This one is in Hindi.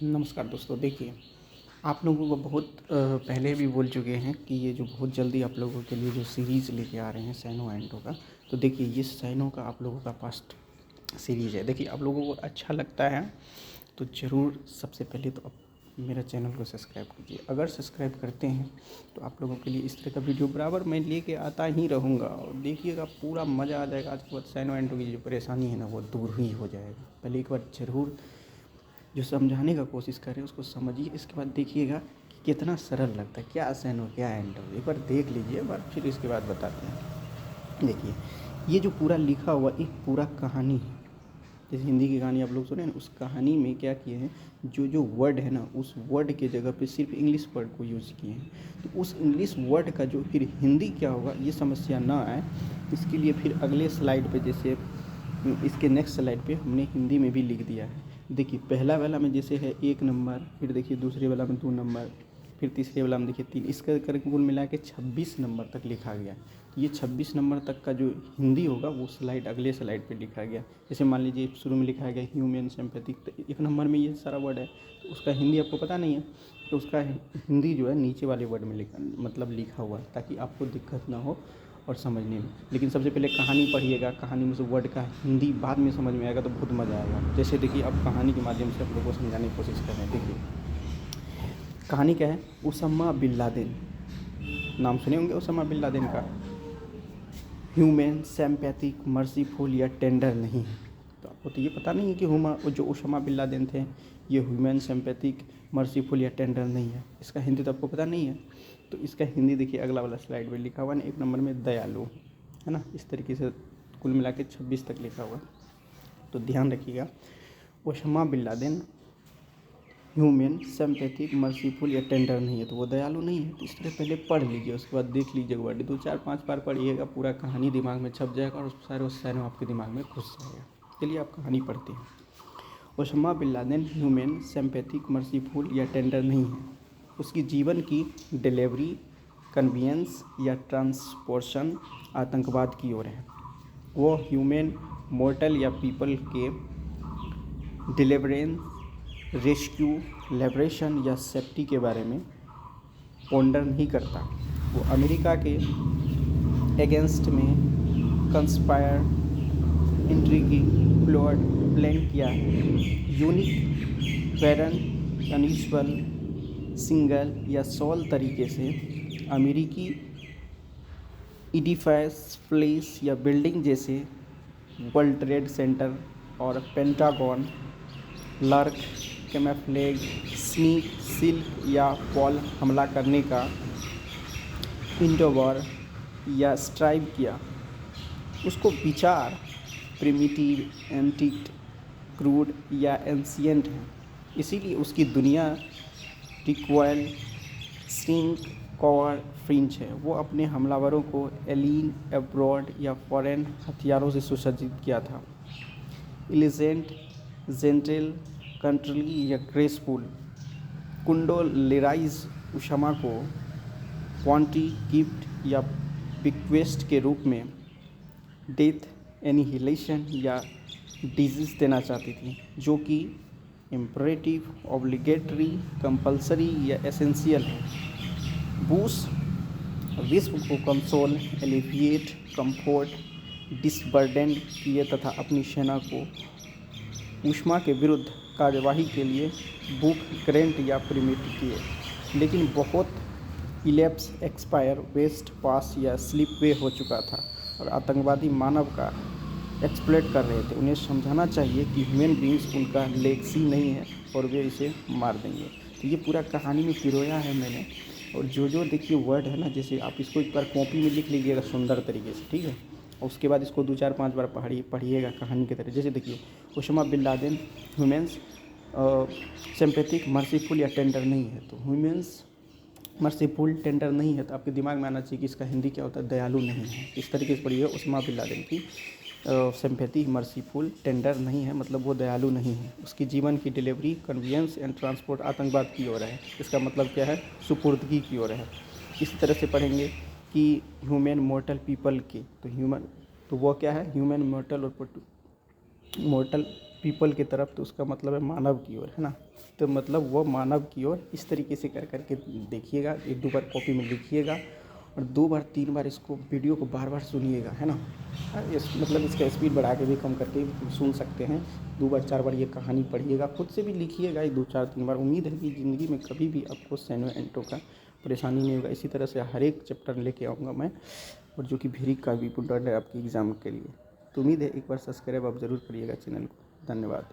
नमस्कार दोस्तों, देखिए आप लोगों को बहुत पहले भी बोल चुके हैं कि ये जो बहुत जल्दी आप लोगों के लिए जो सीरीज़ लेके आ रहे हैं सैनो एंटो का। तो देखिए ये सैनो का आप लोगों का फर्स्ट सीरीज़ है। देखिए आप लोगों को अच्छा लगता है तो ज़रूर सबसे पहले तो आप मेरा चैनल को सब्सक्राइब कीजिए। अगर सब्सक्राइब करते हैं तो आप लोगों के लिए इस तरह का वीडियो बराबर मैं लेके आता ही रहूँगा और देखिएगा पूरा मज़ा आ जाएगा। आज के बाद सैनो एंटो की जो परेशानी है ना वो दूर ही हो जाएगा। पहले एक बार ज़रूर जो समझाने का कोशिश कर रहे हैं उसको समझिए, इसके बाद देखिएगा कि कितना सरल लगता है। क्या सैनो क्या एंटो, एक बार देख लीजिए, एक बार फिर इसके बाद बताते हैं। देखिए ये जो पूरा लिखा हुआ एक पूरा कहानी है, जैसे हिंदी की कहानी आप लोग सुने ना, उस कहानी में क्या किए हैं, जो वर्ड है ना उस वर्ड के जगह पे सिर्फ इंग्लिश वर्ड को यूज़ किए हैं। तो उस इंग्लिश वर्ड का जो फिर हिंदी क्या होगा ये समस्या ना आए, इसके लिए फिर अगले स्लाइड पे, जैसे इसके नेक्स्ट स्लाइड पे हमने हिंदी में भी लिख दिया है। देखिए पहला वाला में जैसे है 1 नंबर, फिर देखिए दूसरे वाला में 2 नंबर, फिर तीसरे वाला में देखिए 3, इसका करके कुल मिला के 26 नंबर तक लिखा गया। तो ये 26 नंबर तक का जो हिंदी होगा वो स्लाइड अगले स्लाइड पे लिखा गया। जैसे मान लीजिए शुरू में लिखा गया ह्यूमन सिंपैथिक, तो 1 नंबर में ये सारा वर्ड है, तो उसका हिंदी आपको पता नहीं है, तो उसका हिंदी जो है नीचे वाले वर्ड में लिखा हुआ है, ताकि आपको दिक्कत ना हो और समझने में। लेकिन सबसे पहले कहानी पढ़िएगा, कहानी में से वर्ड का हिंदी बाद में समझ में आएगा तो बहुत मज़ा आएगा। जैसे देखिए अब कहानी के माध्यम से आप लोगों को समझाने की कोशिश कर रहे हैं। देखिए कहानी क्या है, उसामा बिन लादेन, नाम सुने होंगे उसामा बिन लादेन का। ह्यूमन सिंपैथिक मर्सीफुल या टेंडर नहीं है। तो आपको तो ये पता नहीं है कि जो उसामा बिन लादेन थे ये ह्यूमन सिंपैथिक मर्सीफुल या टेंडर नहीं है। इसका हिंदी तो आपको पता नहीं है। तो इसका हिंदी देखिए अगला वाला स्लाइड में लिखा हुआ है, 1 नंबर में दयालु, है ना। इस तरीके से कुल मिला के 26 तक लिखा हुआ। तो ध्यान रखिएगा, Osama bin Laden human sympathetic merciful या टेंडर नहीं है, तो वो दयालु नहीं है। तो इस तरह पहले पढ़ लीजिए, उसके बाद देख लीजिएगा वर्ड, 2 4 5 बार पढ़िएगा, पूरा कहानी दिमाग में छप जाएगा और सारे आपके दिमाग में घुस जाएगा। चलिए आप कहानी पढ़ते हैं। Osama bin Laden human sympathetic merciful या टेंडर नहीं है। उसकी जीवन की डिलीवरी, कन्वीनियंस या ट्रांसपोर्शन आतंकवाद की ओर है। वो ह्यूमन मोर्टल या पीपल के डिलीवरेंस, रेस्क्यू, लिबरेशन या सेफ्टी के बारे में पोंडर नहीं करता। वो अमेरिका के अगेंस्ट में कंस्पायर, इंट्रिगिंग, प्लॉट, प्लान किया यूनिक, वेरन, अनयूजुअल, सिंगल या सोल तरीके से अमेरिकी एडिफाइस, प्लेस या बिल्डिंग जैसे वर्ल्ड ट्रेड सेंटर और पेंटागन, लर्क, कैमफ्लेज, स्नीक, सिल्क या वॉल हमला करने का इंडोवर या स्ट्राइव किया। उसको विचार प्रिमिटिव, एंटिक, क्रूड या एंशियंट है, इसीलिए उसकी दुनिया रिक्वायल, सिंक, कवर, फ्रिंच है। वो अपने हमलावरों को एलियन, एब्रॉड या फॉरेन हथियारों से सुसज्जित किया था। एलिजेंट, जेंटल, कंट्रोली या ग्रेसफुल। कुंडोलेराइज उसामा को क्वांटी, गिफ्ट या बिक्वेस्ट के रूप में डेथ, एनिहिलेशन या डिजीज़ देना चाहती थी, जो कि इम्परेटिव, ऑब्लिगेटरी, कंपल्सरी या एसेंशियल है। बूस विश्व को कंसोल, एलिविएट, कंफर्ट, डिसबर्डन किए तथा अपनी सेना को उष्मा के विरुद्ध कार्यवाही के लिए बुक ग्रेंट या परमिट किए। लेकिन बहुत इलेप्स, एक्सपायर, वेस्ट पास या स्लिप वे हो चुका था और आतंकवादी मानव का एक्सप्लॉइट कर रहे थे। उन्हें समझाना चाहिए कि ह्यूमन बींग्स उनका लेगसी नहीं है और वे इसे मार देंगे। तो ये पूरा कहानी में पिरोया है मैंने, और जो देखिए वर्ड है ना, जैसे आप इसको एक बार कॉपी में लिख लीजिएगा सुंदर तरीके से, ठीक है। और उसके बाद इसको 2 4 5 बार पढ़िएगा कहानी की तरह। जैसे देखिए Osama bin Laden humans sympathetic, merciful या टेंडर नहीं है। तो ह्यूमन्स मर्सीफुल, टेंडर नहीं है, तो आपके दिमाग में आना चाहिए कि इसका हिंदी क्या होता है, दयालु नहीं है। इस तरीके से पढ़िएगा, ओसामा बिन लादेन की सिंपैथिक, मर्सीफुल, टेंडर नहीं है, मतलब वो दयालु नहीं है। उसकी जीवन की डिलीवरी, कन्वीनियंस एंड ट्रांसपोर्ट आतंकवाद की ओर है। इसका मतलब क्या है, सुपुर्दगी की ओर है। इसी तरह से पढ़ेंगे कि ह्यूमन मोर्टल पीपल की, तो ह्यूमन, तो वो क्या है, ह्यूमन मोर्टल और मोर्टल पीपल की तरफ, तो उसका मतलब है मानव की ओर, है ना। तो मतलब वो मानव की ओर इस तरीके से कर करके देखिएगा, 1-2 बार कॉपी में लिखिएगा और 2 बार 3 बार इसको वीडियो को बार-बार सुनिएगा, है ना। इस मतलब इसका स्पीड बढ़ा के भी कम करके सुन सकते हैं। 2 बार 4 बार ये कहानी पढ़िएगा, खुद से भी लिखिएगा 1 2 4 3 बार। उम्मीद है कि ज़िंदगी में कभी भी आपको सैनो एंटो का परेशानी नहीं होगा। इसी तरह से हर एक चैप्टर लेके आऊँगा मैं, और जो कि वेरी का भी इम्पोर्टेंट है आपके एग्ज़ाम के लिए। तो उम्मीद है एक बार सब्सक्राइब आप ज़रूर करिएगा चैनल को। धन्यवाद।